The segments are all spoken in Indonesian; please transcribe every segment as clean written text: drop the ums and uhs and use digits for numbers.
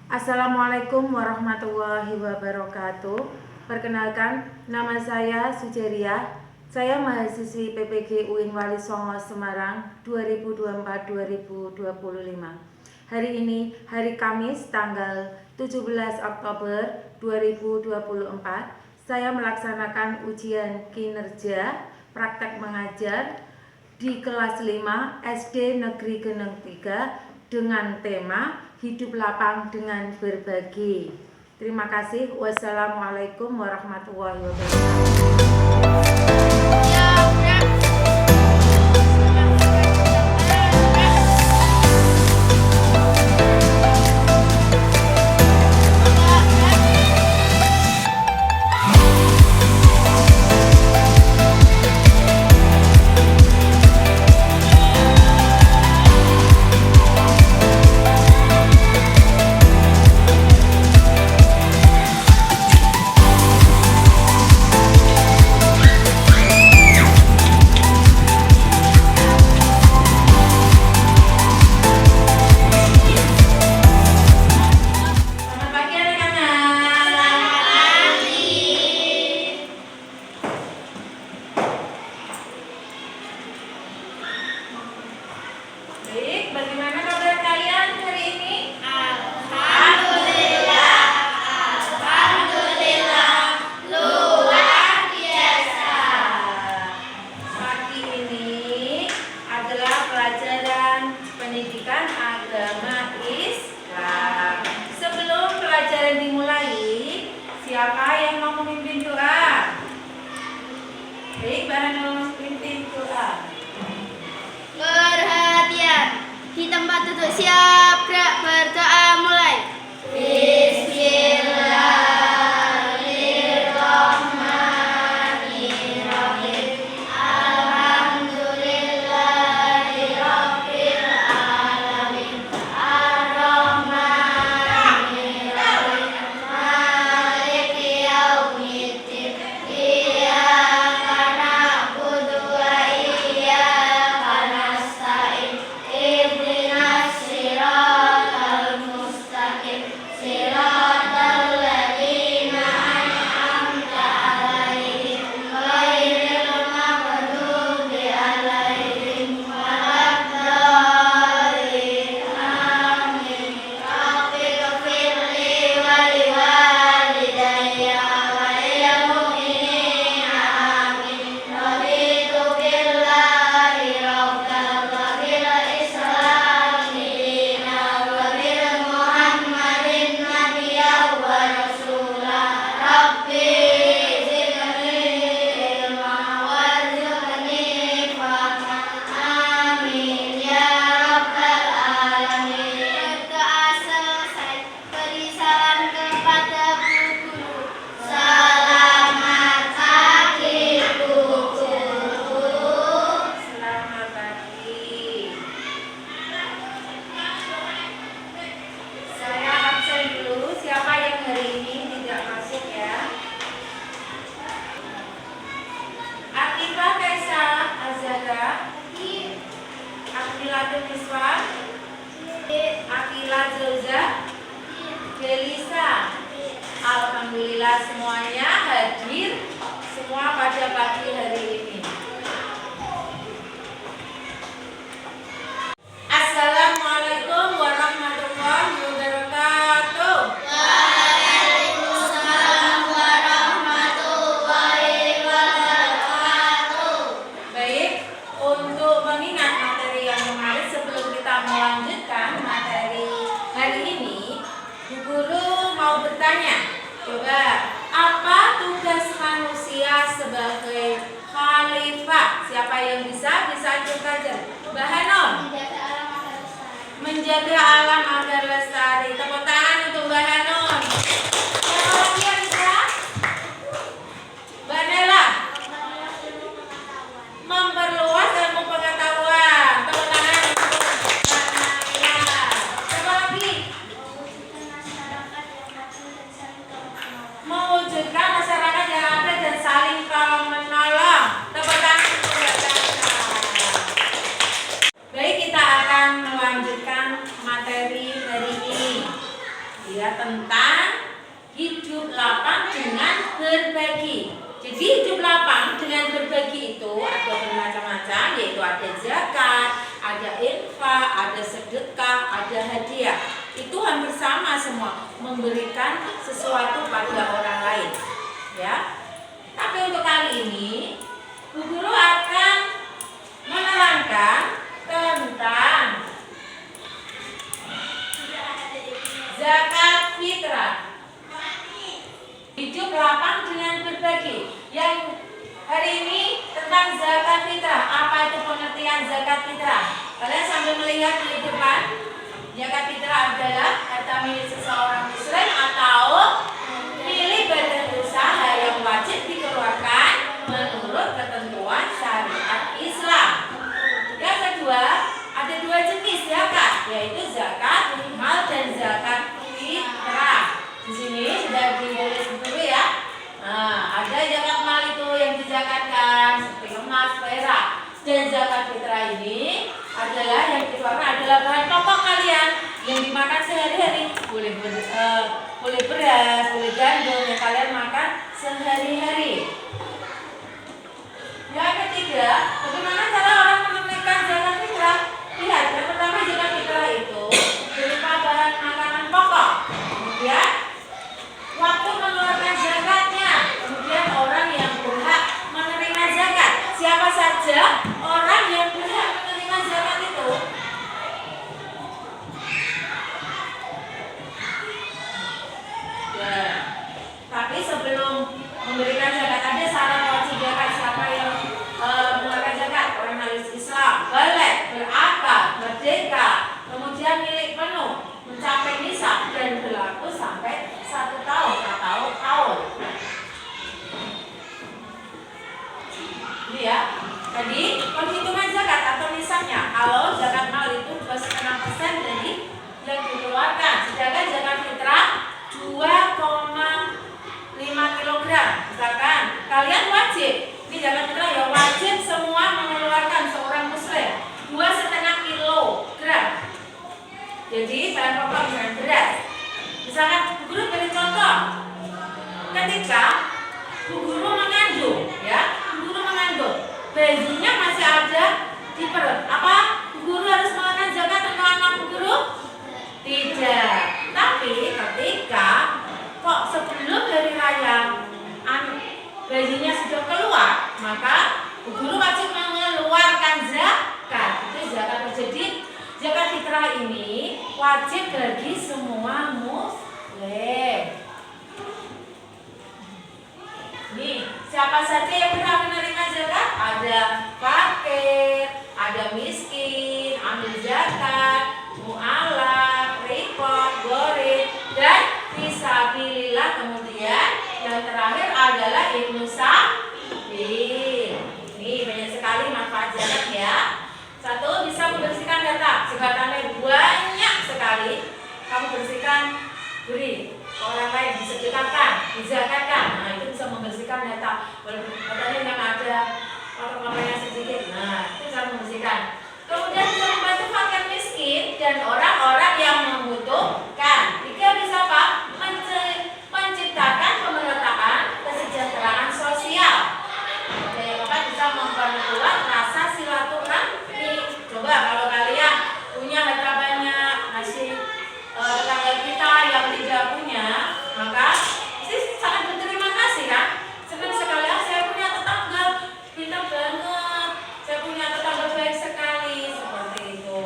Assalamualaikum warahmatullahi wabarakatuh. Perkenalkan, nama saya Sujeria. Saya mahasiswi PPG UIN Wali Songo Semarang 2024-2025. Hari ini hari Kamis tanggal 17 Oktober 2024. Saya melaksanakan ujian kinerja praktek mengajar di kelas 5 SD Negeri Geneng 3 dengan tema Hidup Lapang dengan Berbagi. Terima kasih. Wassalamualaikum warahmatullahi wabarakatuh. Baik, bagaimana kabar kalian hari ini? Alhamdulillah, luar biasa. Pagi ini adalah pelajaran pendidikan agama Islam. Sebelum pelajaran dimulai, siapa yang mau memimpin doa? Baik, Mbak Hanum, pimpin doa. Perhatian, di tempat duduk siap, gerak, berdoa mulai. Bismillahirrahmanirrahim. Alhamdulillahirabbil alamin. Ar-Rahmanirrahim. Maliki yaumiddin. Iyyaka na'budu wa iyyaka nasta'in. Ihdinas siratal mustaqim. Siratal ladzina an'amta 'alaihim ghairil maghdubi 'alaihim waladdallin. Amin. Rabbighfirli wa liwalidayya wa lil mu'minina amin. Raditu billahi rabban wa bil islami dinan wa bil muhammadin nabiyyan wa rasula. Rabbi zidni ilma warzuqni fahma. Amin ya rabbal alamin. Berdoa selesai, beri salam kepada guru. Selamat pagi guru. Selamat pagi. Saya absen dulu. Siapa yang hari ini tidak masuk ya? Atifah Kaisa Azhara, Akila Tuniswa, Akila Zoza, Delisa. Alhamdulillah semuanya hadir semua pada pagi hari ini. Assalamualaikum warahmatullahi wabarakatuh. Waalaikumsalam warahmatullahi wabarakatuh. Baik, untuk mengingat materi yang kemarin sebelum kita melanjutkan materi hari ini, Bu Guru mau bertanya. Coba, apa tugas manusia sebagai khalifah? Siapa yang bisa angkat saja. Mbak Hanum, menjaga alam agar lestari. Tepuk tangan untuk Mbak Hanum. Yang lagi yang bisa? Mbak Nela, memperluas ilmu pengetahuan. Tepuk tangan untuk Mbak Nela. Siapa lagi? Mewujudkan masyarakat yang adil dan saling tolong menolong. Tepuk tangan untuk Mbak Nela. Baik, kita akan melanjutkan materi hari ini. ya tentang hidup lapang dengan berbagi. Jadi hidup lapang dengan berbagi itu ada bermacam-macam, yaitu ada zakat, ada infak, ada sedekah, ada hadiah. Itu hampir sama semua, memberikan sesuatu pada orang lain. Ya. Tapi untuk kali ini, Bu Guru akan menerangkan tentang zakat fitrah. Hidup lapang dengan berbagi. Yang hari ini tentang zakat fitrah. Apa itu pengertian zakat fitrah? Kalian sambil melihat di depan. Zakat fitrah adalah harta milik seseorang muslim atau milik badan usaha yang wajib dikeluarkan menurut ketentuan syariat Islam. Yang kedua, ada dua jenis zakat, yaitu zakat mal dan zakat fitrah. Di sini sudah ditulis dulu ya. Nah, ada zakat mal itu yang dizakatkan seperti emas, perak. Dan zakat fitrah ini adalah yang dikeluarkan adalah bahan pokok kalian yang dimakan sehari-hari. Boleh beras, boleh gandum yang kalian makan sehari-hari. Yang ketiga, bagaimana cara orang menunaikan zakat fitrah? Lihat, yang pertama zakat fitrah itu berupa bahan makanan pokok. Kemudian waktu mengeluarkan zakatnya, kemudian orang yang berhak menerima zakat. Siapa saja orang yang berhak menerima zakat itu? Ya. Tapi sebelum memberikan zakat ada syarat wajib zakat. Siapa yang mengeluarkan zakat? Orang harus Islam, balik, berakal, merdeka, kemudian milik penuh, mencapai nisab dan berlaku sampai 1 tahun atau tahun. Ini ya. Jadi penghitungan zakat atau nisabnya, kalau zakat mal itu 2,5% dari yang dikeluarkan, sedangkan zakat fitrah 2,5 kg. Misalkan kalian wajib, ini zakat fitrah ya wajib semua mengeluarkan seorang muslim 2,5 kg. Jadi bahan pokok misalnya beras. Misalkan Bu Guru beri contoh, ketika Bu Guru mengandung, ya, Bu Guru mengandung, bayinya masih ada di perut. Apa Bu Guru harus mengeluarkan zakat untuk anak Bu Guru? Tidak. Tapi ketika kok sebelum hari raya bayinya sudah keluar, maka Bu Guru wajib mengeluarkan zakat. Itu zakat. Jadi zakat fitrah ini wajib bagi semua muslim. Nih, siapa saja yang berhak menerima zakat? Ada fakir, ada miskin, amil zakat, mu'alaf, rikot, gorid, dan fisabilillah. Kemudian yang terakhir adalah ibnu sabil. Nih, banyak sekali manfaat zakat ya. Satu, bisa membersihkan data. Sebatannya banyak sekali. Kamu bersihkan, beri ke orang lain, disedekahkan, dizakatkan. Nah, itu bisa membersihkan data. Walaupun katanya yang ada kotor-kotornya sedikit. Nah, itu bisa membersihkan. Kemudian bisa membantu fakir miskin dan orang-orang yang membutuhkan. Tiga, bisa apa? Menciptakan pemerataan kesejahteraan sosial. Oke, Bapak bisa memperkuat rasa silaturahmi. Coba kalau kalian punya harta banyak, ngasih tetangga kita yang tidak punya, maka sih sangat berterima kasih kan. Senang sekali, saya punya tetangga pintar banget, saya punya tetangga baik sekali, seperti itu.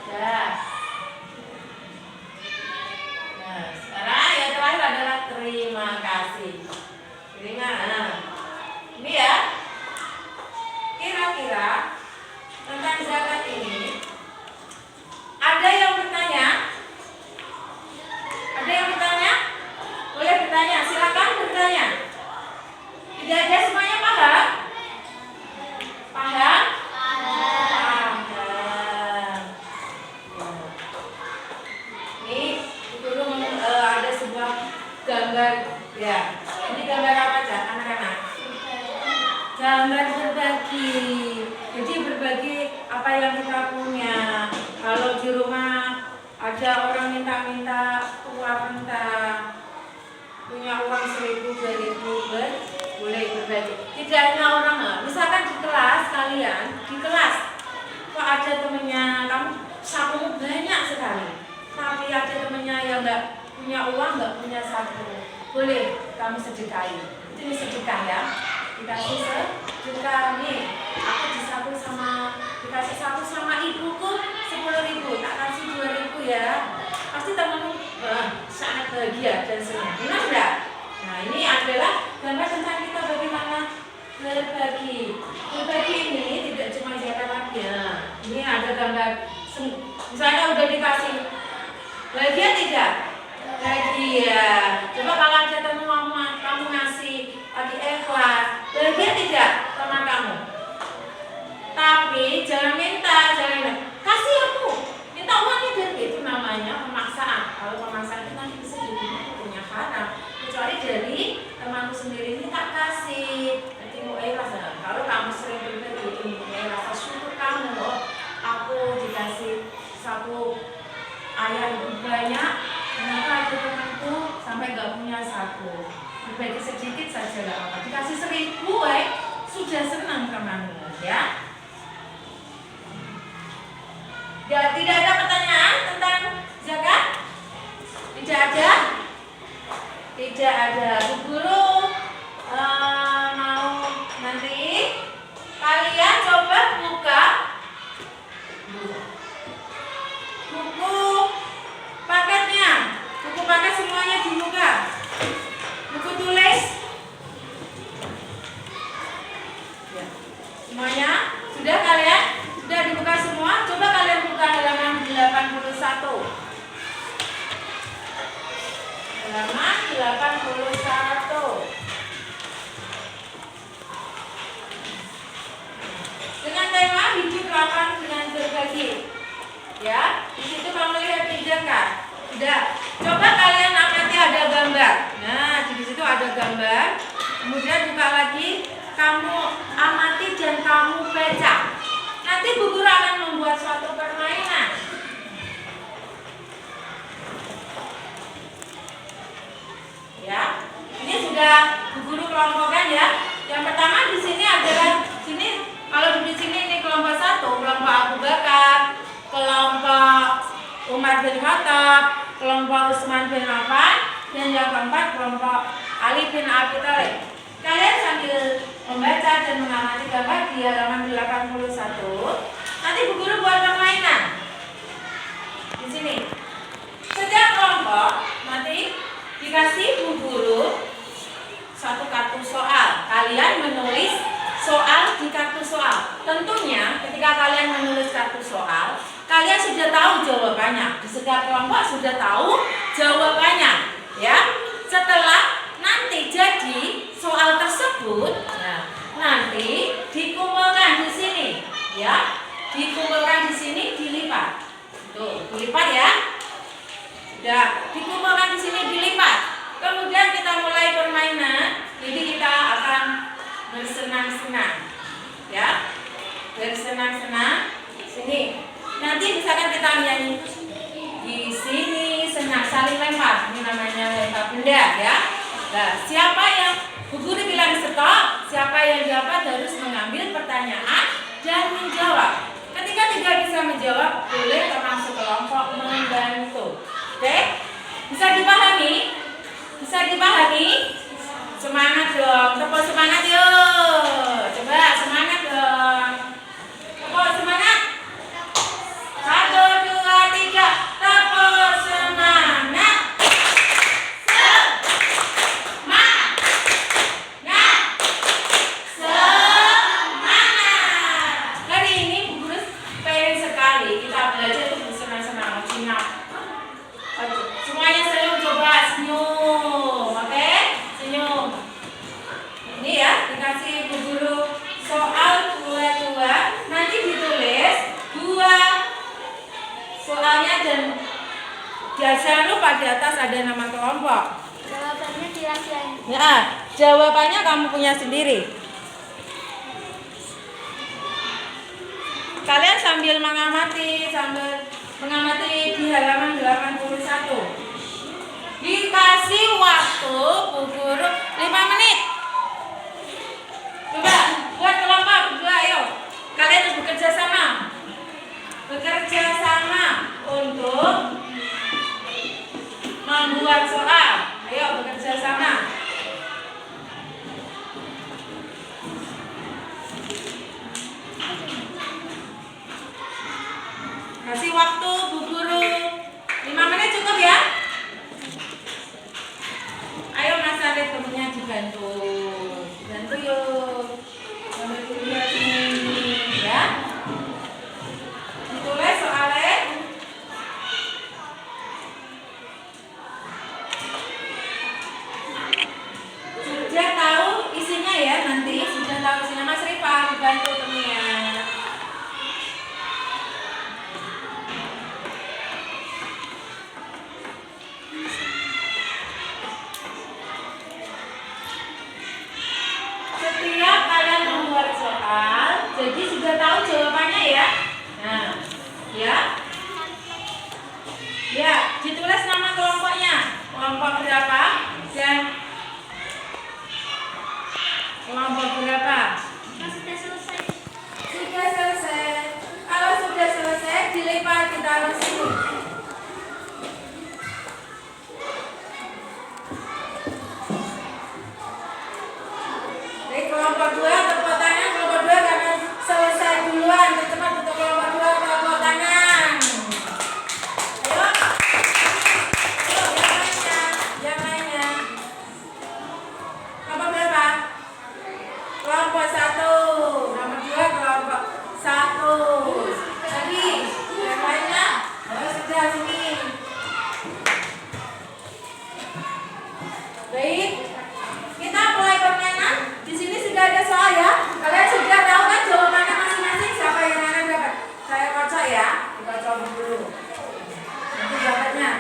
Ya. Nah, sekarang yang terakhir adalah terima kasih. Terima. Nah, ini ya. Kira-kira tentang zakat ini ada yang bertanya? Ada yang bertanya? Boleh bertanya, silakan bertanya. Tidak ada, semuanya paham? Paham? Paham. Ini dulu ada sebuah gambar ya. Ini gambar apa aja anak-anak? Gambar berbagi. Jadi berbagi apa yang kita punya. Kalau di rumah ada orang minta-minta berbagi. Tidak hanya orang, misalkan di kelas kalian, di kelas kok ada temennya kamu sakumu banyak sekali, tapi ada temennya yang nggak punya uang, nggak punya saku, boleh kamu sedekahi. Ini sedekah ya, dikasih sedekah nih. Aku dikasih saku sama ibuku 10.000, tak kasih 2.000 ya. Pasti temanmu sangat bahagia dan senang, benar nggak? Nah ini adalah gambar tentang kita bagaimana berbagi. Berbagi ini tidak cuma zakat lagi ya. Ini ada gambar, misalnya udah dikasih, bahagia tidak? Bahagia. Coba kalau ada teman kamu ngasih lagi ikhlas, bahagia tidak sama kamu? Tapi jangan minta, kasih aku, minta uangnya biar itu namanya pemaksaan. Kalau pemaksaan itu nanti bisa jadi punya haram. Kecuali dari temanku sendiri ini tak kasih, nanti mau ikhlas. Kalau kamu sering berbagi itu mau rasa syukur kamu, aku dikasih saku ayah lebih banyak. Kenapa ada temanku sampai nggak punya saku? Berbagi sedikit saja nggak apa-apa. Dikasih 1.000, sudah senang temanmu, ya. Ya, tidak ada pertanyaan tentang zakat? Tidak ada? Tidak ada. Bu Guru mau nanti kalian coba buka buku paketnya. Buku paket semuanya dibuka. Buku tulis ya. Semuanya sudah kalian? Sudah dibuka semua? Coba kalian buka halaman 81. Halaman 81. Dengan tema hidup lapang dengan berbagi. Ya, di situ kamu lihat tidak kan? Sudah. Coba kalian amati ada gambar. Nah, di situ ada gambar. Kemudian buka lagi, kamu amati dan kamu baca. Nanti Bu Guru akan membuat suatu permainan. Ya, ini sudah Bu Guru kelompokkan ya. Yang pertama di sini adalah kalau di sini ini kelompok 1, kelompok Abu Bakar, kelompok Umar bin Khattab, kelompok Utsman bin Affan, dan yang keempat kelompok Ali bin Abi Thalib. Kalian sambil membaca dan mengamati gambar di halaman 81. Nanti Bu Guru buat permainan. Di sini. Setiap kelompok nanti dikasih Bu Guru satu kartu soal. Kalian menulis soal di kartu soal. Tentunya ketika kalian menulis kartu soal, kalian sudah tahu jawabannya. Di setiap kelompok sudah tahu jawabannya, ya. Setelah nanti jadi soal tersebut, nah, nanti dikumpulkan di sini, ya. Dikumpulkan di sini, dilipat. Tuh, dilipat ya. Sudah, dikumpulkan di sini, dilipat. Kemudian kita mulai permainan. Jadi kita akan bersenang-senang, ya. Bersenang-senang. Sini. Nanti misalkan kita nyanyi di sini senang, saling lempar. Ini namanya lempar benda, ya. Nah, siapa yang Bu Guru bilang stop, siapa yang dapat harus mengambil pertanyaan dan menjawab. Ketika tidak bisa menjawab, boleh termasuk kelompok membantu. Oke? Bisa dipahami? Bisa dipahami? Semangat dong, tepuk semangat yuk. Coba semangat dong. Tepuk semangat. 1, 2, 3, tepuk semangat. Hari ini Bu Guru pengen sekali kita belajar untuk bersenang-senang, senyap. Semuanya senyum, coba senyum, oke? Senyum. Ini ya, dikasih Bu Guru soal dua. Nanti ditulis 2 soalnya dan jangan lupa di atas ada nama kelompok. Jawabannya dirahasiain. Ya, jawabannya kamu punya sendiri. Kalian sambil mengamati di halaman 81. Dikasih waktu Bu Guru 5 menit. membuat soal. Ayo bekerja sama. Kasih waktu Bu Guru 5 menit cukup ya. Ayo Mas Arif temennya dibantu yuk. Sambil kuliah sini ya. Ditulis soalnya. Sudah tahu isinya ya nanti. Sudah tahu isinya Mas Rifa dibantu temennya. Setiap kalian membuat soal, jadi sudah tahu jawabannya ya. Nah, ya. Ya, ditulis nama kelompoknya. Kelompok berapa? Dan kelompok berapa? Sudah selesai. Sudah selesai. Kalau sudah selesai, dilipat kita taruh sini. Kelompok 2 tepuk tangan, kelompok 2 karena selesai duluan. Cepat untuk kelompok 2 tepuk tangan. Ayo. Ayo yang lainnya. Kelompok berapa? Kelompok 1. Nomor 2 kelompok 1. Lagi yang lainnya. Oh sudah sini. Baik. Kita mulai permainan. Di sini sudah ada soal ya. Kalian sudah tahu kan jawabannya masing-masing. Siapa yang akan dapat? Saya kocok ya. Dikocok dulu. Nanti dapatnya.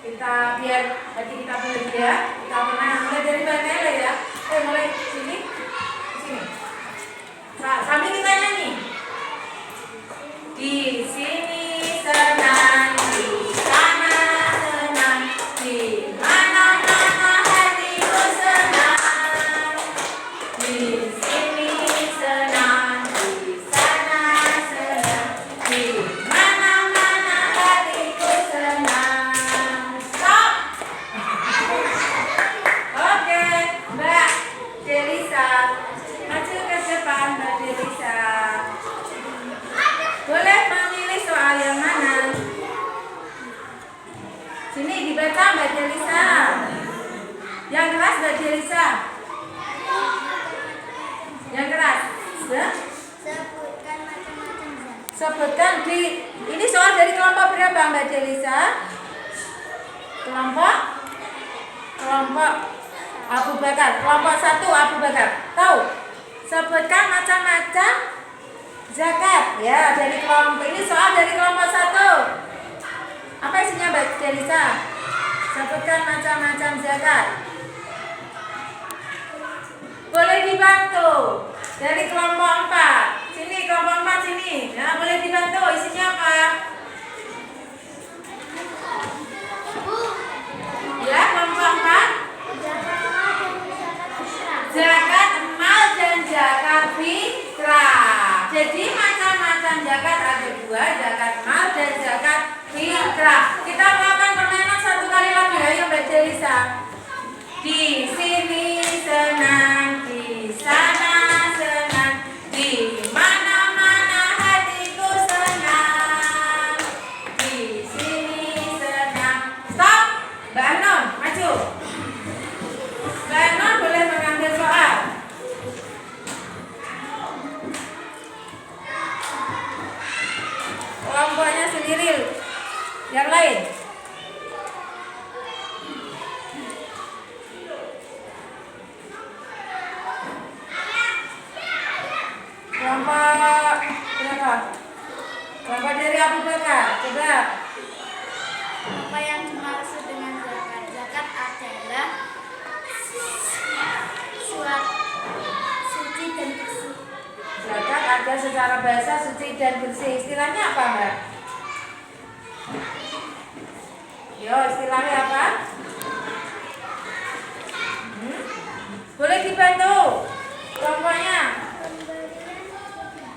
Kita biar hati kita beli ya. Kita permainan mulai dari mana ya? Mulai sini. Sini. Sambil kita nyanyi. Di sini senang, di sana senang, di mana-mana hatiku senang. Di sini senang, di sana senang, di mana-mana hatiku senang. Stop. Oke, Mbak Delisa, maju ke depan Mbak Delisa. Boleh memilih soal yang mana? Sini dibaca Mbak Delisa. Yang keras Mbak Delisa. Yang keras. Ya? Sebutkan macam-macam zat. Sebutkan di ini soal dari kelompok berapa Mbak Delisa? Kelompok Abu Bakar. Kelompok 1 Abu Bakar. Tahu? Sebutkan macam-macam zakat. Ya, dari kelompok ini soal dari kelompok 1. Apa isinya Mbak Delisa? Sebutkan macam-macam zakat. Boleh dibantu dari kelompok 4. Sini kelompok 4 sini. Nah, boleh dibantu isinya apa? Ya, kelompok 4. Zakat emal dan zakat fitrah. Jadi macam-macam zakat ada 2, zakat emal dan zakat fitrah. Kita melakukan permainan 1 kali lagi. Ayo Mbak Delisa. Di sini senang, di sana senang, di mana-mana hatiku senang. Di sini senang. Stop. Mbak Anon, maju. Mbak Anon boleh mengambil soal. Kelompoknya sendiri. Yang lain. Kelompok berapa? Kelompok dari Abu Bakar. Coba. Apa yang dimaksud dengan zakat? Zakat adalah suat suci dan bersih. Zakat ada secara bahasa suci dan bersih. Istilahnya apa, Mbak? Yo, istilahnya apa? Boleh dibantu kelompoknya.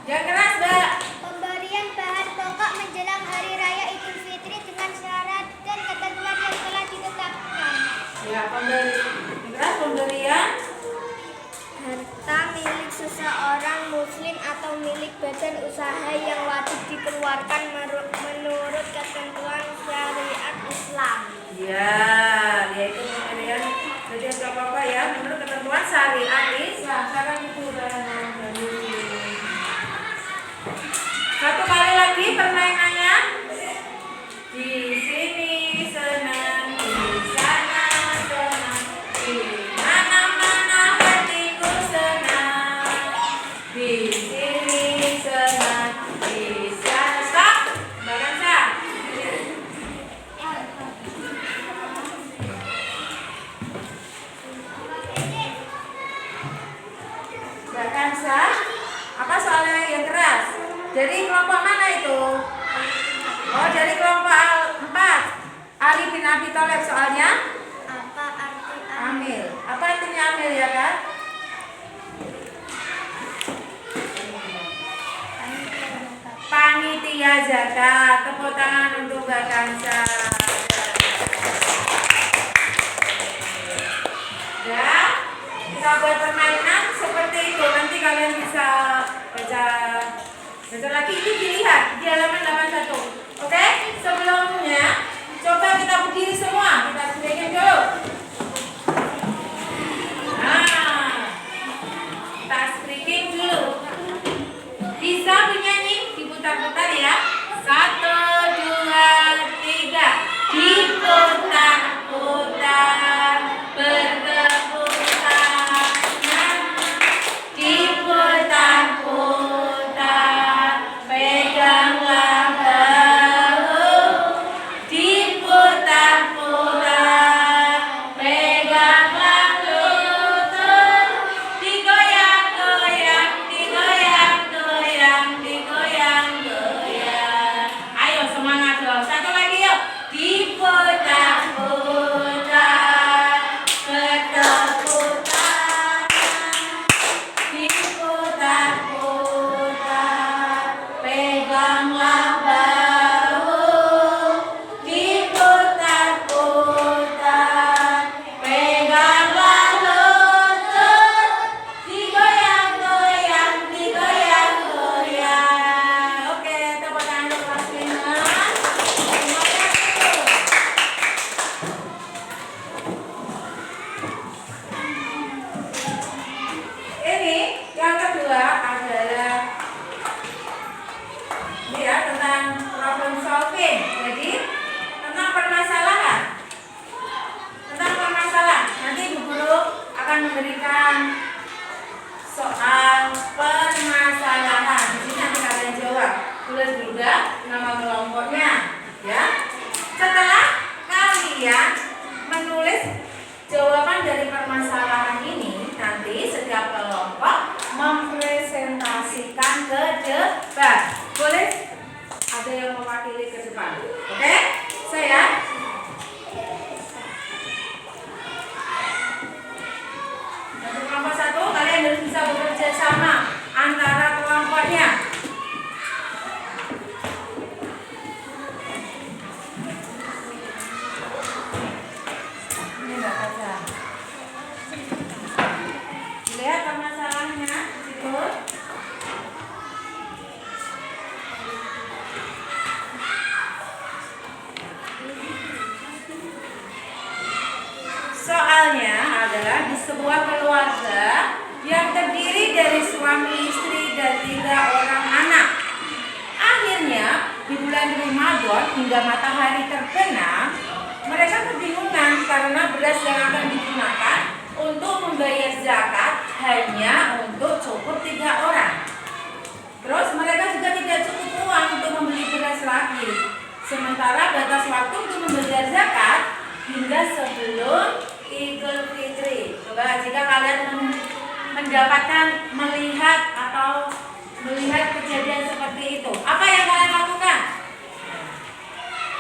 Yang keras, Mbak. Pemberian bahan pokok menjelang Hari Raya Idul Fitri dengan syarat dan ketentuan yang telah ditetapkan. Ya, pemberian Harta milik seseorang muslim atau milik badan usaha yang wajib dikeluarkan menurut ketentuan syariat Islam. ya, yaitu pemberian. Jadi nggak apa-apa ya, menurut ketentuan syariat Islam. Sekarang itu udah dari satu kali lagi permainannya. Di sini senang, di sana senang, di mana-mana hatiku senang. Di sini senang, di sana. Stop, Mbak Kansa. Mbak Kansa, apa soalnya yang keras? Dari kelompok mana itu? Oh, dari kelompok 4. Ali bin Abi Thalib soalnya? Apa arti Amil. Apa artinya amil ya kan? Panitia zakat. Tepuk tangan untuk Mbak Kansa. Ya, kita buat permainan seperti itu. Nanti kalian bisa baca lagi, itu dilihat di halaman 81. Oke, sebelumnya coba kita berdiri semua. Kita stretching dulu. Nah, kita stretching dulu. Bisa bernyanyi, diputar-putar ya. 1, 2, 3. Diputar-putar, bertepuk tangan. Diputar-putar, peganglah bahu. Diputar-putar, peganglah lutut. Digoyang-goyang, digoyang-goyang, digoyang-goyang. Ayo semangat loh. Satu lagi yuk. Diputar-putar, bertepuk tangan. Diputar-putar, peganglah bahu. Diputar-putar, peganglah lutut. Digoyang-goyang, digoyang-goyang. Oke, tepuk tangan untuk kelas 5. Terima kasih. Ini yang kedua adalah ini ya, tentang problem solving. Jadi tentang permasalahan. Nanti Bu Guru akan memberikan soal permasalahan. Di sini nanti kalian jawab. Tulis juga nama kelompoknya, ya. Setelah kalian menulis jawaban dari permasalahan ini, nanti setiap kelompok mempresentasikan ke depan. Boleh ada yang mewakili ke depan. Oke? Saya untuk kelompok 1, kalian harus bisa bekerja sama antara kelompoknya. Ini enggak baca. Lihat permasalahannya di situ. Soalnya adalah di sebuah keluarga yang terdiri dari suami istri dan 3 orang anak. Akhirnya di bulan Ramadan hingga matahari terbenam, mereka kebingungan karena beras yang akan digunakan untuk membayar zakat hanya untuk cukup 3 orang. Terus mereka juga tidak cukup uang untuk membeli beras lagi. Sementara batas waktu untuk membayar zakat hingga sebelum Idul Fitri. Coba jika kalian melihat kejadian seperti itu, apa yang kalian lakukan?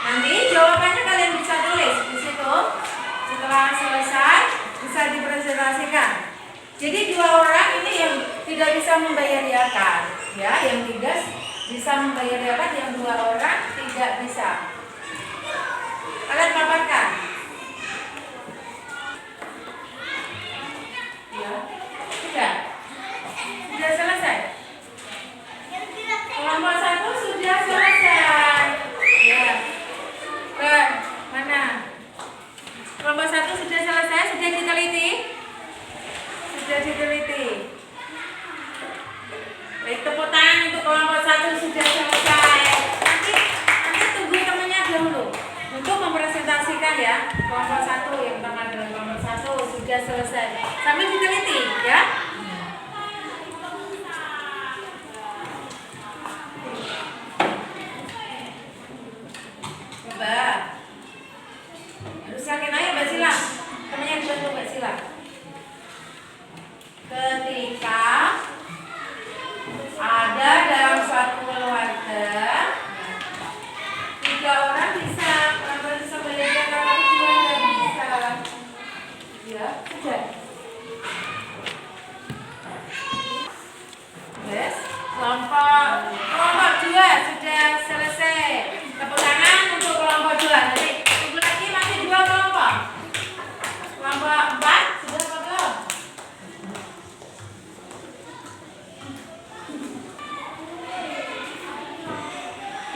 Nanti jawabannya kalian bisa tulis di situ. Setelah selesai bisa dipresentasikan. Jadi 2 orang ini yang tidak bisa membayar zakat, ya, yang 3 bisa membayar zakat, yang 2 orang tidak bisa. Kalian paparkan. Kelompok 1 yang pertama adalah kelompok 1 sudah selesai. Sambil diteliti ya. Coba. Harus yakin aja Mbak Sila. Temannya bantu Mbak Sila. Ketika ada dalam suatu keluarga 3 orang bisa belajar, kalau 2 nggak bisa. Ya, sudah. Yes. Kelompok 2 sudah selesai. Tepuk tangan untuk kelompok 2. Nanti tunggu lagi masih 2 kelompok. Kelompok 4 sudah apa belum?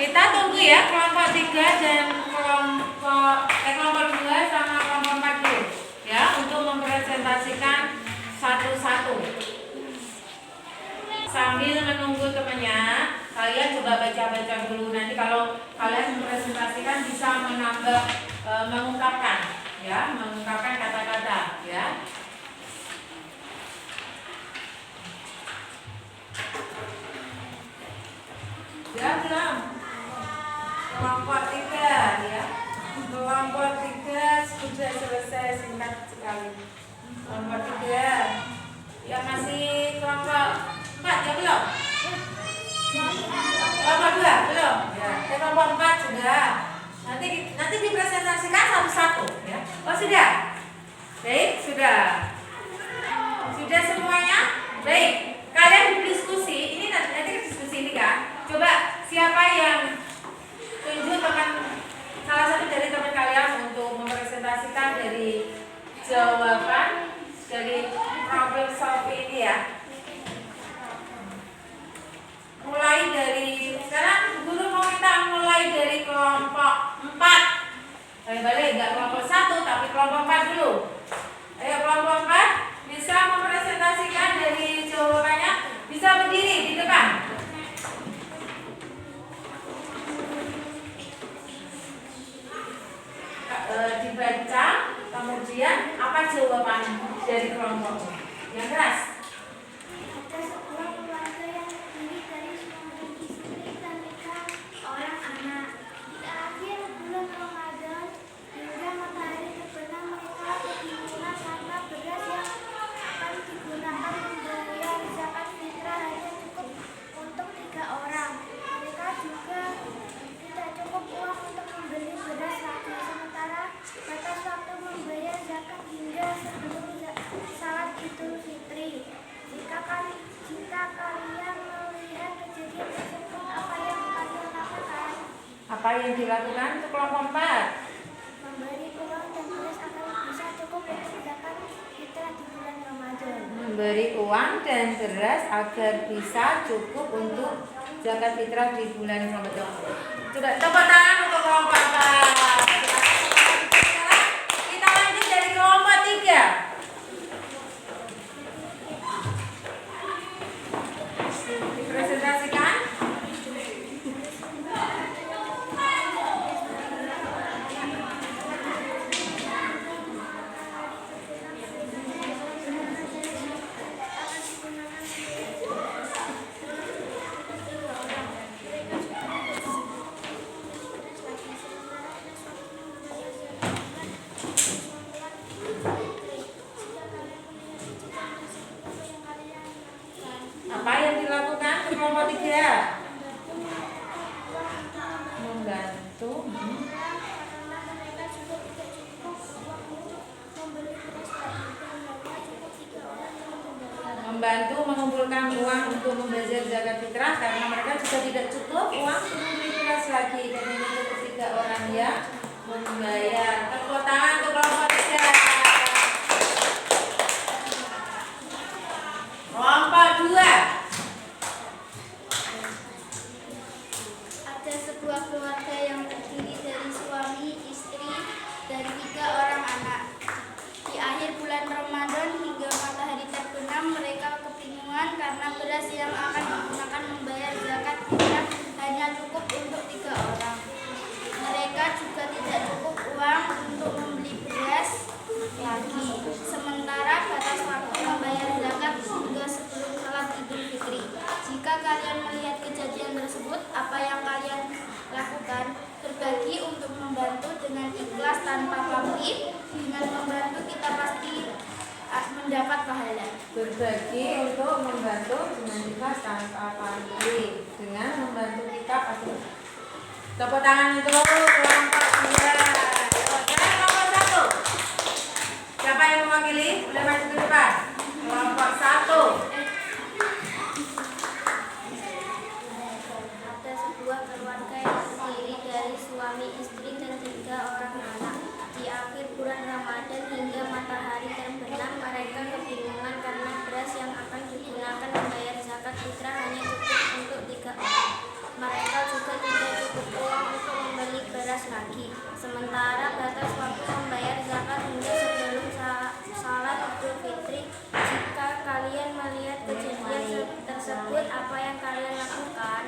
Kita tunggu ya kelompok 3 dan kelompok 2 sama kelompok 4 dulu ya untuk mempresentasikan satu-satu. Sambil menunggu temannya, kalian coba baca-baca dulu. Nanti kalau kalian mempresentasikan bisa menambah mengungkapkan ya, mengungkapkan kata-kata ya. Belum. Kelompok 3 ya. Kelompok 3 sudah selesai, singkat sekali. Kelompok 3. Ya masih kelompok 4 ya belum? Kelompok 2 belum? Ya. Kelompok 4 sudah. Nanti dipresentasikan satu-satu ya. Oh sudah. Baik, sudah. Sudah semuanya? Baik. Kalian berdiskusi. Ini nanti diskusi ini kan. Coba siapa yang tunjuk salah satu dari teman kalian untuk mempresentasikan dari jawaban dari problem solving ini ya. Mulai dari sekarang guru mau kita mulai dari kelompok 4. Balik enggak kelompok 1 tapi kelompok 4 dulu. Ayo kelompok 4 bisa mempresentasikan dari jawabannya, bisa berdiri di depan. Dibaca, kemudian apa jawaban dari kelompoknya yang keras? Ada sebuah keluarga yang terdiri dari suami istri dan 3 orang anak. Di akhir bulan Ramadan hingga matahari terbenam, mereka kebingungan karena beras yang akan digunakan membayar zakat fitrah hanya cukup untuk 3 orang. Mereka juga tidak cukup uang untuk membeli beras lagi, sementara batas waktu membayar zakat hingga sebelum salat Idul Fitri. Jika kalian melihat kejadian tersebut, apa yang kalian lakukan? Apa yang dilakukan untuk kelompok 4? Memberi uang dan beras agar bisa cukup untuk zakat fitrah di bulan Ramadan. Memberi uang dan beras agar bisa cukup untuk zakat fitrah di bulan Ramadan. Coba tepuk tangan untuk kelompok 4. Kita lanjut dari kelompok 3. Dipresentasikan. Apa yang dilakukan ke kelompok 3? Membantu. Membantu mengumpulkan uang untuk membayar zakat fitrah karena mereka juga tidak cukup uang untuk membeli beras lagi dan hanya cukup 3 orang ya membayar. Tepuk tangan untuk kelompok 3. Kelompok 2. Ada sebuah keluarga yang terdiri dari suami, istri, dan 3 orang anak. Di akhir bulan Ramadan hingga matahari terbenam, mereka kebingungan karena beras yang akan digunakan membayar zakat fitrah hanya cukup untuk 3 orang. Mereka juga tidak cukup uang berbagi untuk membantu Jumanjikas tanpa pamrih dengan membantu kita pasti. Tepuk tangan untuk kelompok 9. Sekarang kelompok 1. Siapa yang mewakili? Boleh maju ke depan. Kelompok 1. Ada sebuah keluarga yang terdiri dari suami, istri, dan 3 orang anak. Di akhir bulan Ramadan hingga matahari terbenam, mereka kebingungan karena beras yang akan digunakan membayar zakat fitrah hanya cukup untuk 3 orang. Mereka juga tidak cukup uang untuk membeli beras lagi. Sementara batas waktu membayar zakat hingga sebelum salat Idul Fitri. Jika kalian melihat kejadian tersebut, apa yang kalian lakukan?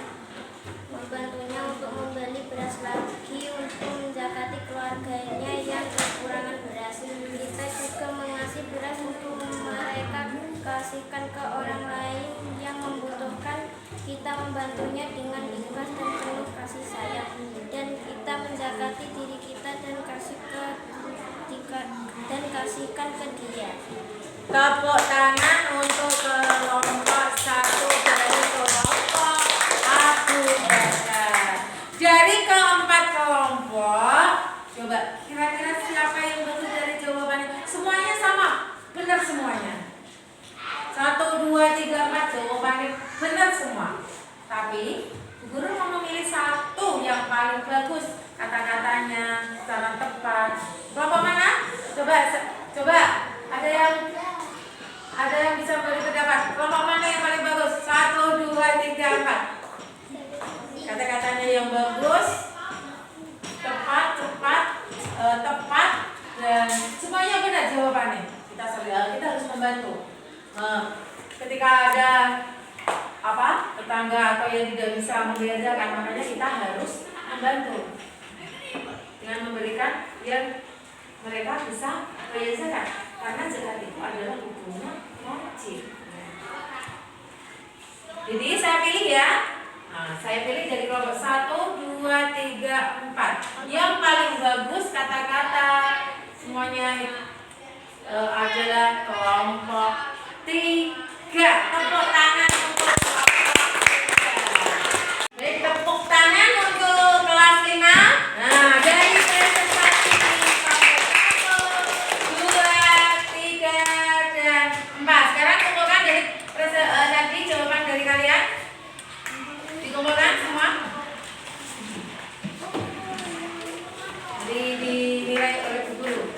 Membantunya untuk membeli beras lagi untuk menzakati keluarganya yang kekurangan beras. Kita juga mengasih beras untuk mereka kasihkan ke orang lain yang membutuhkan. Kita membantunya dengan ikhlas dan penuh kasih sayang, dan kita menzakati diri kita dan kasihkan ke dia. Tepuk tangan untuk kelompok 1 dari kelompok Abu Bakar. Dari keempat kelompok, coba kira-kira siapa yang betul dari jawabannya? Semuanya sama, benar semuanya. 1, 2, 3, 4 jawabannya benar semua. Tapi guru mau memilih satu yang paling bagus kata-katanya secara tepat. Kelompok mana? Coba ada yang bisa beri pendapat. Kelompok mana yang paling bagus? 1, 2, 3, 4. Kata-katanya yang bagus, tepat, dan semuanya benar jawabannya. Kita harus membantu. Ketika ada tetangga atau yang tidak bisa membayar zakat, makanya kita harus membantu dengan memberikan yang mereka bisa bayar zakat, karena zakat itu adalah hukumnya wajib. Jadi saya pilih ya. Saya pilih dari kelompok 1, 2, 3, 4. Yang paling bagus kata-kata semuanya adalah kelompok 3. Tepuk tangan untuk kelompok 3. Baik, tepuk tangan untuk kelas 5. Dari presentasi kelompok 1, 2, 3, dan 4. Sekarang kumpulkan dari jawaban dari kalian. Dikumpulkan semua. Dinilai oleh Bu Guru.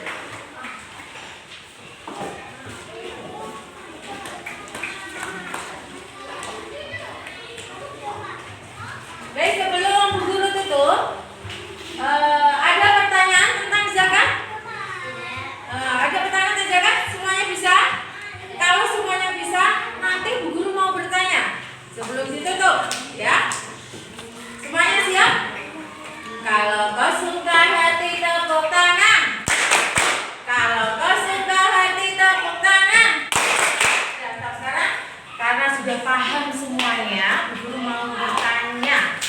Baik, sebelum Bu Guru tutup, ada pertanyaan tentang zakat? Ada pertanyaan tentang zakat? Semuanya bisa? Kalau semuanya bisa, nanti Bu Guru mau bertanya sebelum ditutup, ya. Semuanya siap? Kalau kau suka hati tepuk tangan. Kalau kau suka hati tepuk tangan. Dan sekarang karena sudah paham semuanya, Bu Guru mau bertanya.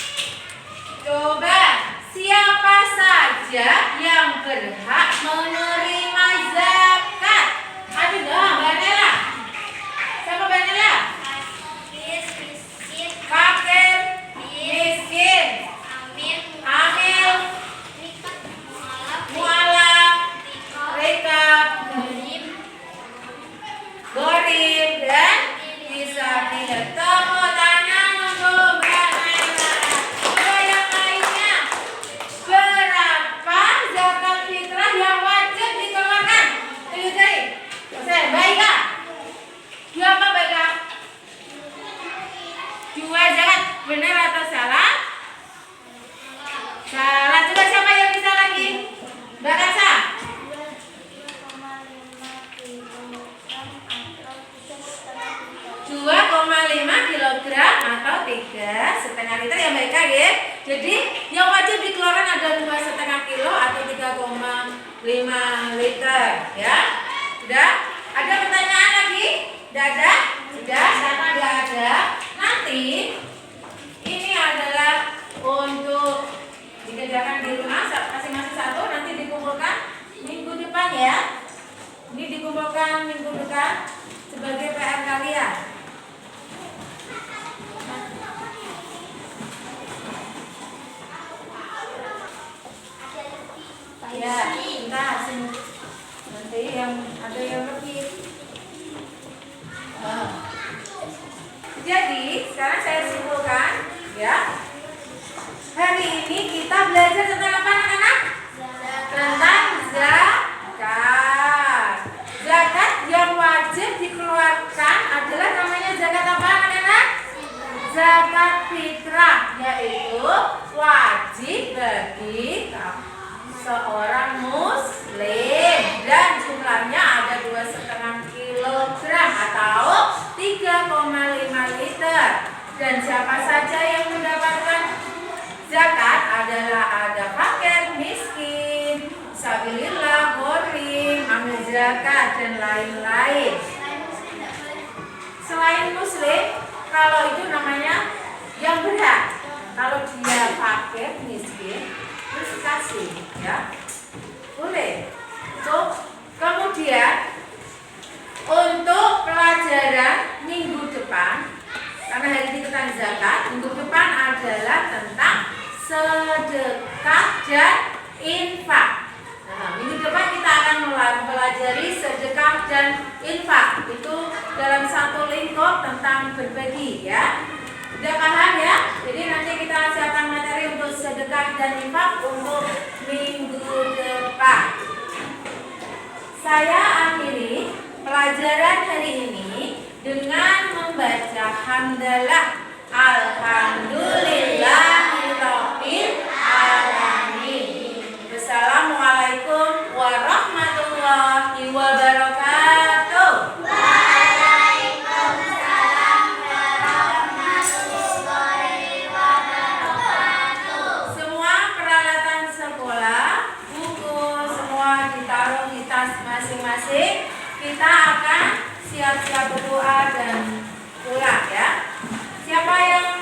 Coba siapa saja yang berhak menerima zakat? Ada nggak Mbak Nela? Siapa Mbak Nela? Fakir, miskin, amil, mualaf, rekab, gorib, dan bisa tidak. Tepuk tangan untuk Mbak Nela. Coba yang lainnya, berapa zakat fitrah yang wajib dikeluarkan? Ayo cari. Baiklah. 2 apa baiklah? 2 zakat. Benar atau salah? Salah. Coba siapa yang bisa lagi? Mbak Kaca. 2,5 kilogram atau 3,5 liter ya Mbak Ika ya. Jadi yang wajib dikeluarkan ada 2,5 kilo atau 3,5 liter ya. Sudah? Ada pertanyaan lagi? Tidak ada? Sudah? Karena tidak ada, nanti ini adalah untuk dikerjakan di rumah masing-masing satu, nanti dikumpulkan minggu depan ya. Ini dikumpulkan minggu depan. sebagai PR kalian. Ya, kita nanti yang ada yang lebih. Jadi sekarang saya simpulkan, ya. Hari ini kita belajar tentang apa, anak-anak? Tentang zakat. Zakat yang wajib dikeluarkan adalah namanya zakat apa, anak-anak? Zakat fitrah, yaitu wajib bagi seorang muslim dan jumlahnya ada 2,5 kilogram atau 3,5 liter. Dan siapa saja yang mendapatkan zakat adalah ada fakir, miskin, sabilillah, gharim, amil zakat dan lain-lain. Selain muslim, kalau itu namanya yang berat. Kalau dia fakir, miskin, terus kasih, ya, boleh. Kemudian untuk pelajaran minggu depan, karena hari ini tentang zakat, minggu depan adalah tentang sedekah dan infak. Nah, minggu depan kita akan mempelajari sedekah dan infak. Itu dalam satu lingkup tentang berbagi, ya. Sudah paham, ya? Jadi nanti kita siapkan materi untuk sedekah dan infak untuk minggu depan. Saya akhiri pelajaran hari ini dengan membaca hamdalah alhamdulillahirabbil alamin. Wassalamualaikum warahmatullahi wabarakatuh. Waalaikumsalam warahmatullahi wabarakatuh. Semua peralatan sekolah, buku, semua ditaruh di tas masing-masing. Kita akan siap-siap berdoa dan pulang, ya. Siapa yang